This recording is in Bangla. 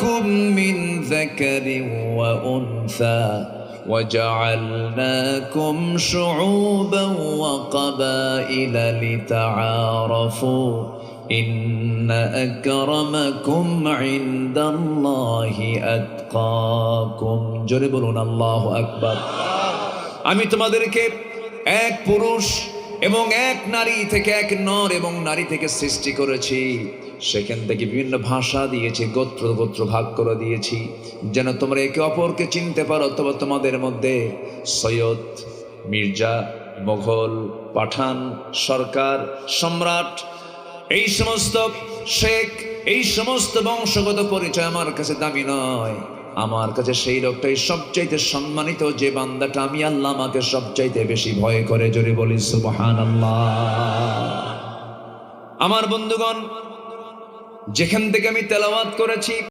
خلقناكم من ذكر وأنثى وجعلناكم شعوبا وقبائل لتعارفوا إن أكرمكم عند الله أتقاكم জোরে বলুন আল্লাহু আকবার। আমি তোমাদেরকে এক পুরুষ এবং এক নারী থেকে, এক নর এবং নারী থেকে সৃষ্টি করেছি। সেখান থেকে বিভিন্ন ভাষা দিয়েছি, গোত্র গোত্র ভাগ করে দিয়েছি, যেন তোমরা একে অপরকে চিনতে পারো। অথবা তোমাদের মধ্যে সৈয়দ, মির্জা, মোগল, পাঠান, সরকার, সম্রাট, এই সমস্ত শেখ, এই সমস্ত বংশগত পরিচয় আমার কাছে দামি নয়। আমার কাছে সেই লোকটাই সবচাইতে সম্মানিত, যে বান্দাটা আমি আল্লাহ আমাকে সবচাইতে বেশি ভয় করে। জোরে বলি সুবহানাল্লাহ। আমার বন্ধুগণ, যেখান থেকে আমি তেলাওয়াত করেছি